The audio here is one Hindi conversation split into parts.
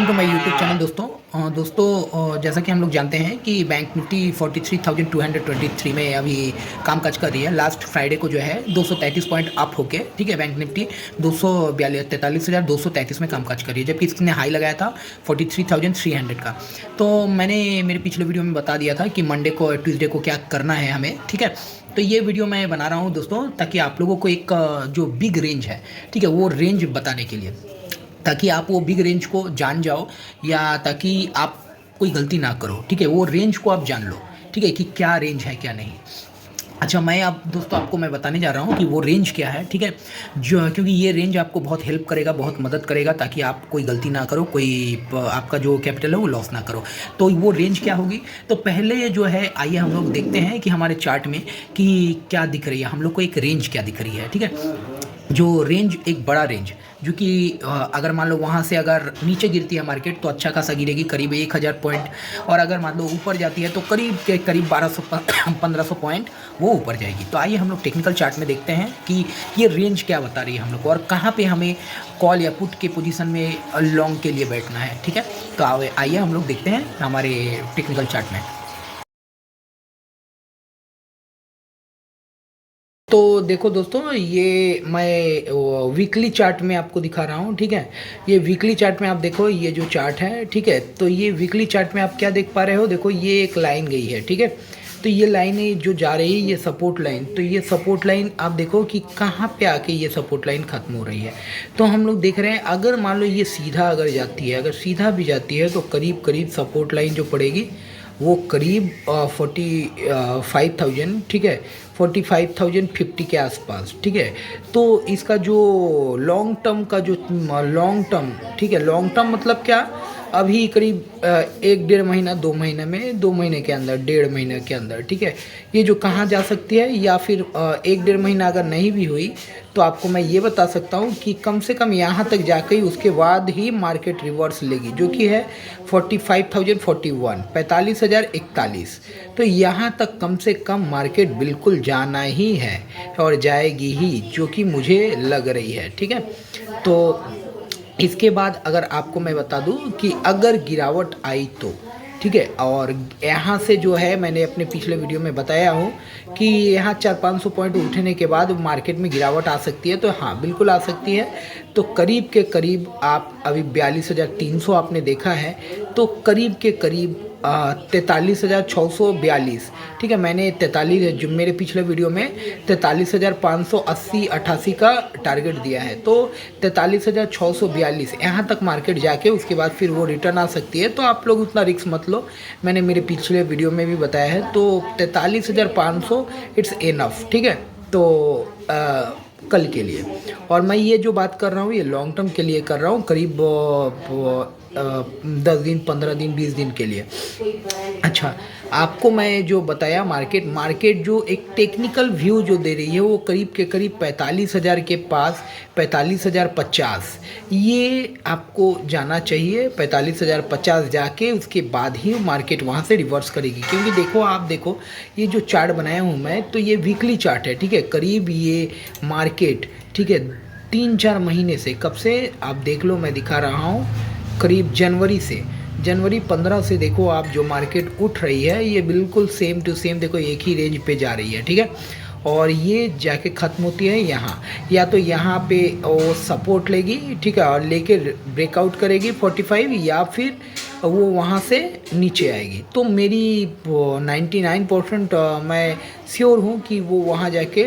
Welcome to my YouTube channel दोस्तों जैसा कि हम लोग जानते हैं कि बैंक निफ्टी 43,223 में अभी कामकाज कर रही है। लास्ट फ्राइडे को जो है 233 पॉइंट अप होके, ठीक है, बैंक निफ्टी 43,233 में कामकाज कर रही है, जबकि इसने हाई लगाया था 43,300 का। तो मैंने मेरे पिछले वीडियो में बता दिया था कि मंडे को ट्यूसडे को क्या करना है हमें, ठीक है। तो ये वीडियो मैं बना रहा हूँ दोस्तों ताकि आप लोगों को एक जो बिग रेंज है, ठीक है, वो रेंज बताने के लिए, ताकि आप वो बिग रेंज को जान जाओ या ताकि आप कोई गलती ना करो, ठीक है। वो रेंज को आप जान लो, ठीक है, कि क्या रेंज है क्या नहीं। अच्छा, मैं अब दोस्तों आपको मैं बताने जा रहा हूँ कि वो रेंज क्या है, ठीक है, जो क्योंकि ये रेंज आपको बहुत हेल्प करेगा, बहुत मदद करेगा, ताकि आप कोई गलती ना करो, आपका जो कैपिटल है वो लॉस ना करो। तो वो रेंज क्या होगी, तो पहले जो है आइए हम लोग देखते हैं कि हमारे चार्ट में कि क्या दिख रही है, हम लोग को एक रेंज क्या दिख रही है, ठीक है। जो रेंज, एक बड़ा रेंज, जो कि अगर मान लो वहाँ से अगर नीचे गिरती है मार्केट तो अच्छा खासा गिरेगी, करीब 1000 पॉइंट, और अगर मान लो ऊपर जाती है तो करीब 1200-1500 पॉइंट वो ऊपर जाएगी। तो आइए हम लोग टेक्निकल चार्ट में देखते हैं कि ये रेंज क्या बता रही है हम लोग को, और कहाँ पे हमें कॉल या पुट के पोजीशन में लॉन्ग के लिए बैठना है, ठीक है। तो आइए हम लोग देखते हैं हमारे टेक्निकल चार्ट में। तो देखो दोस्तों, ये मैं वीकली चार्ट में आपको दिखा रहा हूँ, ठीक है। ये वीकली चार्ट में आप देखो, ये जो चार्ट है, ठीक है, तो ये वीकली चार्ट में आप क्या देख पा रहे हो, देखो ये एक लाइन गई है, ठीक है। तो ये लाइन है जो जा रही है, ये सपोर्ट लाइन, तो ये सपोर्ट लाइन आप देखो कि कहाँ पे आके ये सपोर्ट लाइन ख़त्म हो रही है। तो हम लोग देख रहे हैं, अगर मान लो ये सीधा अगर जाती है, अगर सीधा भी जाती है तो करीब करीब सपोर्ट लाइन जो पड़ेगी वो करीब 45,000, ठीक है, 45,050 के आसपास, ठीक है। तो इसका जो लॉन्ग टर्म का जो लॉन्ग टर्म, ठीक है, लॉन्ग टर्म मतलब क्या, अभी करीब 1-1.5 महीना, 2 महीने में, 2 महीने के अंदर, 1.5 महीने के अंदर, ठीक है, ये जो कहाँ जा सकती है, या फिर 1-1.5 महीना अगर नहीं भी हुई तो आपको मैं ये बता सकता हूँ कि कम से कम यहाँ तक जाकर ही उसके बाद ही मार्केट रिवर्स लेगी, जो कि है 45,041, 45,041। तो यहाँ तक कम से कम मार्केट बिल्कुल जाना ही है और जाएगी ही, जो कि मुझे लग रही है, ठीक है। तो इसके बाद अगर आपको मैं बता दूं कि अगर गिरावट आई तो, ठीक है, और यहाँ से जो है मैंने अपने पिछले वीडियो में बताया हूँ कि यहाँ 400-500 पॉइंट उठने के बाद मार्केट में गिरावट आ सकती है, तो हाँ बिल्कुल आ सकती है। तो करीब के करीब आप अभी 42,300 आपने देखा है, तो करीब के करीब 43,642, ठीक है। मैंने 43, जो मेरे पिछले वीडियो में 43,580-88 का टारगेट दिया है, तो 43,642 यहाँ तक मार्केट जाके उसके बाद फिर वो रिटर्न आ सकती है। तो आप लोग उतना रिस्क मत लो, मैंने मेरे पिछले वीडियो में भी बताया है। तो 43,500 इट्स इनफ, ठीक है। तो कल के लिए, और मैं ये जो बात कर रहा हूँ ये लॉन्ग टर्म के लिए कर रहा हूँ, करीब 10 दिन, 15 दिन, 20 दिन के लिए। अच्छा, आपको मैं जो बताया मार्केट जो एक टेक्निकल व्यू जो दे रही है वो करीब के करीब 45,000 के पास, 45,050, ये आपको जाना चाहिए। 45,050 जाके उसके बाद ही मार्केट वहाँ से रिवर्स करेगी, क्योंकि देखो, आप देखो ये जो चार्ट बनाया हूँ मैं, तो ये वीकली चार्ट है, ठीक है। करीब ये मार्केट, ठीक है, 3-4 महीने से, कब से आप देख लो, मैं दिखा रहा हूँ, करीब जनवरी 15 से देखो आप, जो मार्केट उठ रही है ये बिल्कुल सेम टू सेम देखो एक ही रेंज पे जा रही है, ठीक है। और ये जाके ख़त्म होती है यहाँ, या तो यहाँ पे वो सपोर्ट लेगी, ठीक है, और लेके ब्रेकआउट करेगी 45, या फिर वो वहाँ से नीचे आएगी। तो मेरी 99% मैं श्योर हूँ कि वो वहाँ जाके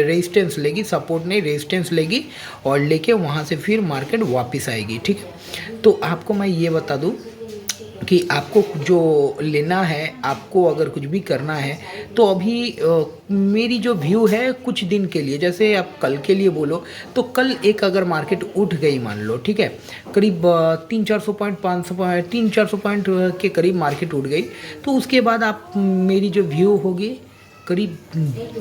रेजिस्टेंस लेगी, सपोर्ट नहीं रेजिस्टेंस लेगी, और लेके वहाँ से फिर मार्केट वापस आएगी, ठीक है। तो आपको मैं ये बता दूँ कि आपको जो लेना है, आपको अगर कुछ भी करना है तो अभी मेरी जो व्यू है कुछ दिन के लिए, जैसे आप कल के लिए बोलो तो कल एक अगर मार्केट उठ गई मान लो, ठीक है, करीब 300-400 पॉइंट, 500 पॉइंट, 300-400 पॉइंट के करीब मार्केट उठ गई, तो उसके बाद आप मेरी जो व्यू होगी करीब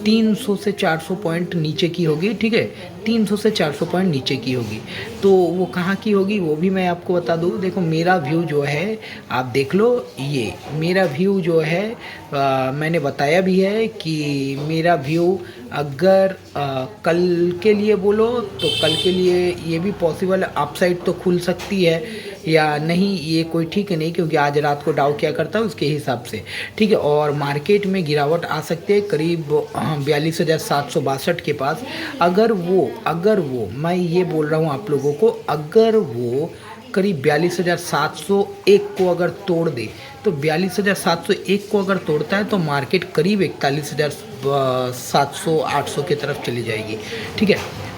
300 से 400 पॉइंट नीचे की होगी, ठीक है, 300 से 400 पॉइंट नीचे की होगी। तो वो कहाँ की होगी वो भी मैं आपको बता दूँ। देखो मेरा व्यू जो है, आप देख लो, ये मेरा व्यू जो है, मैंने बताया भी है कि मेरा व्यू अगर कल के लिए बोलो तो कल के लिए ये भी पॉसिबल है, अपसाइड तो खुल सकती है, या नहीं, ये कोई ठीक है नहीं, क्योंकि आज रात को डाउ क्या करता है उसके हिसाब से, ठीक है। और मार्केट में गिरावट आ सकती है करीब 42,762 के पास। अगर वो मैं ये बोल रहा हूँ आप लोगों को, अगर वो करीब 42,701 को अगर तोड़ दे, तो 42,701 को अगर तोड़ता है तो मार्केट करीब 41,700-800 की तरफ चली जाएगी, ठीक है।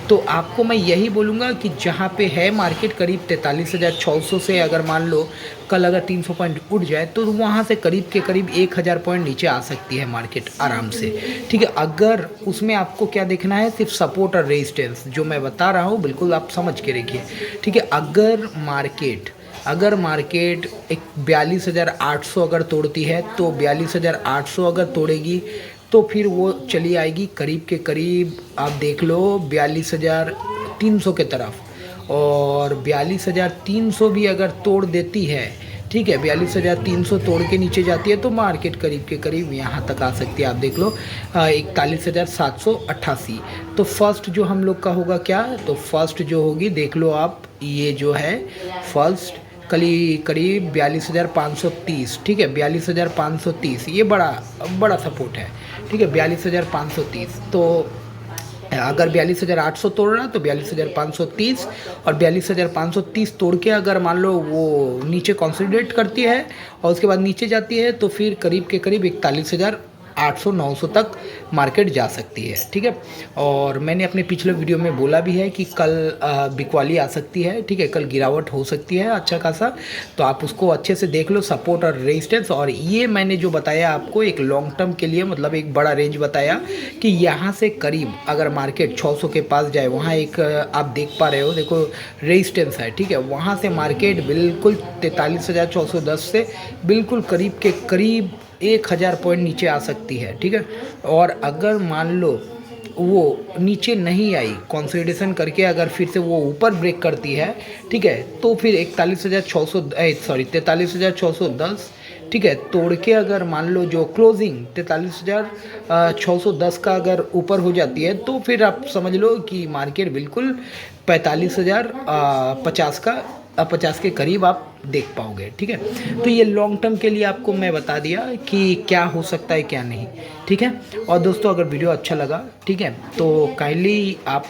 तो आपको मैं यही बोलूँगा कि जहाँ पे है मार्केट करीब 43,600 से, अगर मान लो कल अगर 300 पॉइंट उठ जाए तो वहाँ से करीब के करीब 1,000 पॉइंट नीचे आ सकती है मार्केट आराम से, ठीक है। अगर उसमें आपको क्या देखना है, सिर्फ सपोर्ट और रेजिस्टेंस जो मैं बता रहा हूँ बिल्कुल आप समझ के रखिए, ठीक है। अगर मार्केट एक 42,800 अगर तोड़ती है, तो 42,800 अगर तोड़ेगी तो फिर वो चली आएगी करीब के करीब आप देख लो 42,300 के तरफ। और 42,300 भी अगर तोड़ देती है, ठीक है, 42,300 तोड़ के नीचे जाती है तो मार्केट करीब के करीब यहाँ तक आ सकती है, आप देख लो 41,788। तो फर्स्ट जो हम लोग का होगा क्या, तो फर्स्ट जो होगी देख लो आप, ये जो है फर्स्ट करीब 42,530, ठीक है, 42,530 ये बड़ा सपोर्ट है, ठीक है, 42,530। तो अगर 42,800 तोड़ रहा तो 42,530, और 42,530 तोड़ के अगर मान लो वो नीचे कंसोलिडेट करती है और उसके बाद नीचे जाती है तो फिर करीब के करीब 41,800-900 तक मार्केट जा सकती है, ठीक है। और मैंने अपने पिछले वीडियो में बोला भी है कि कल बिकवाली आ सकती है, ठीक है, कल गिरावट हो सकती है अच्छा खासा, तो आप उसको अच्छे से देख लो, सपोर्ट और रेजिस्टेंस। और ये मैंने जो बताया आपको एक लॉन्ग टर्म के लिए, मतलब एक बड़ा रेंज बताया कि यहाँ से करीब अगर मार्केट 600 के पास जाए, वहाँ एक आप देख पा रहे हो, देखो रेजिस्टेंस है, ठीक है, वहाँ से मार्केट बिल्कुल 43,610 से बिल्कुल करीब के करीब 1,000 पॉइंट नीचे आ सकती है, ठीक है। और अगर मान लो वो नीचे नहीं आई, कंसोलिडेशन करके अगर फिर से वो ऊपर ब्रेक करती है, ठीक है, तो फिर 43,610, ठीक है, तोड़ के अगर मान लो जो क्लोजिंग 43,610 का अगर ऊपर हो जाती है तो फिर आप समझ लो कि मार्केट बिल्कुल 45,050 50 के करीब आप देख पाओगे, ठीक है। तो ये लॉन्ग टर्म के लिए आपको मैं बता दिया कि क्या हो सकता है क्या नहीं, ठीक है। और दोस्तों अगर वीडियो अच्छा लगा, ठीक है, तो काइंडली आप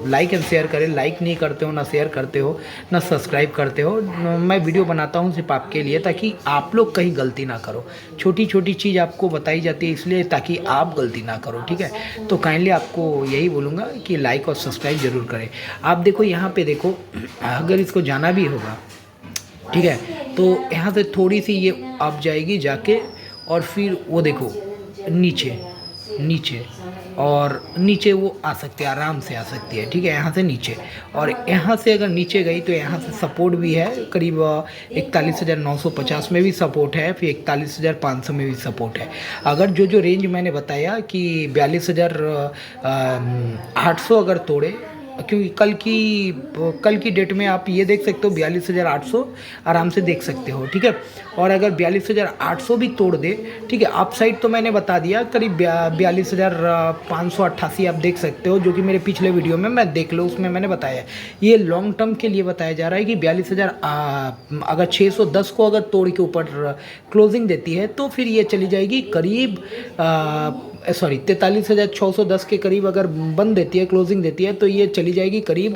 लाइक एंड शेयर करें। लाइक नहीं करते हो, ना शेयर करते हो, ना सब्सक्राइब करते हो। मैं वीडियो बनाता हूँ सिर्फ आपके लिए, ताकि आप लोग कहीं गलती ना करो। छोटी छोटी चीज़ आपको बताई जाती है इसलिए ताकि आप गलती ना करो, ठीक है। तो काइंडली आपको यही बोलूँगा कि लाइक और सब्सक्राइब ज़रूर करें। आप देखो यहाँ पे देखो, अगर इसको जाना भी होगा, ठीक है, तो यहाँ से थोड़ी सी ये अप जाएगी जाके, और फिर वो देखो नीचे और नीचे वो आ सकती है, आराम से आ सकती है, ठीक है, यहाँ से नीचे। और यहाँ से अगर नीचे गई तो यहाँ से सपोर्ट भी है, करीब 41,950 में भी सपोर्ट है, फिर 41,500 में भी सपोर्ट है। अगर जो रेंज मैंने बताया कि 42,800 अगर तोड़े, क्योंकि कल की डेट में आप ये देख सकते हो 42,800 आराम से देख सकते हो, ठीक है। और अगर 42,800 भी तोड़ दे, ठीक है, अप साइड तो मैंने बता दिया करीब 42,588 आप देख सकते हो, जो कि मेरे पिछले वीडियो में मैं देख लो उसमें मैंने बताया। ये लॉन्ग टर्म के लिए बताया जा रहा है कि 42,000 अगर 610 को अगर तोड़ के ऊपर क्लोजिंग देती है तो फिर ये चली जाएगी करीब 43,610 के करीब अगर बंद देती है, क्लोजिंग देती है, तो ये चली जाएगी करीब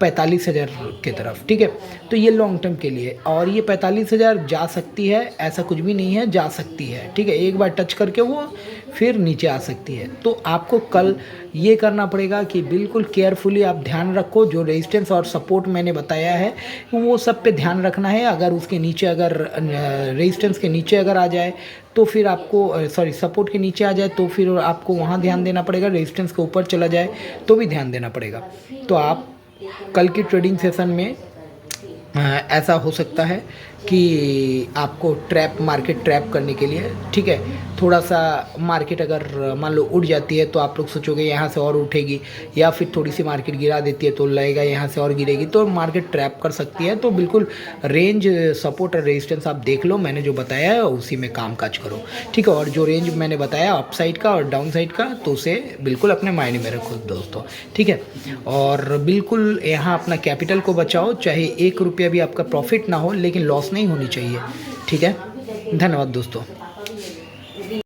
45,000 के तरफ, ठीक है। तो ये लॉन्ग टर्म के लिए, और ये 45,000 जा सकती है, ऐसा कुछ भी नहीं है, जा सकती है, ठीक है, एक बार टच करके वो फिर नीचे आ सकती है। तो आपको कल ये करना पड़ेगा कि बिल्कुल केयरफुली आप ध्यान रखो, जो रेजिस्टेंस और सपोर्ट मैंने बताया है वो सब पे ध्यान रखना है। अगर उसके नीचे अगर रेजिस्टेंस के नीचे अगर आ जाए तो फिर आपको सपोर्ट के नीचे आ जाए तो फिर आपको वहाँ ध्यान देना पड़ेगा, रेजिस्टेंस के ऊपर चला जाए तो भी ध्यान देना पड़ेगा। तो आप कल की ट्रेडिंग सेशन में ऐसा हो सकता है, कि आपको मार्केट ट्रैप करने के लिए, ठीक है। थोड़ा सा मार्केट अगर मान लो उठ जाती है तो आप लोग सोचोगे यहाँ से और उठेगी, या फिर थोड़ी सी मार्केट गिरा देती है तो लगेगा यहाँ से और गिरेगी, तो मार्केट ट्रैप कर सकती है। तो बिल्कुल रेंज, सपोर्ट और रेजिस्टेंस आप देख लो, मैंने जो बताया है उसी में काम काज करो, ठीक है। और जो रेंज मैंने बताया अप साइड का और डाउन साइड का, तो उसे बिल्कुल अपने माइंड में रखो दोस्तों, ठीक है। और बिल्कुल यहाँ अपना कैपिटल को बचाओ, चाहे 1 रुपया भी आपका प्रॉफिट ना हो, लेकिन लॉस नहीं होनी चाहिए, ठीक है। धन्यवाद दोस्तों।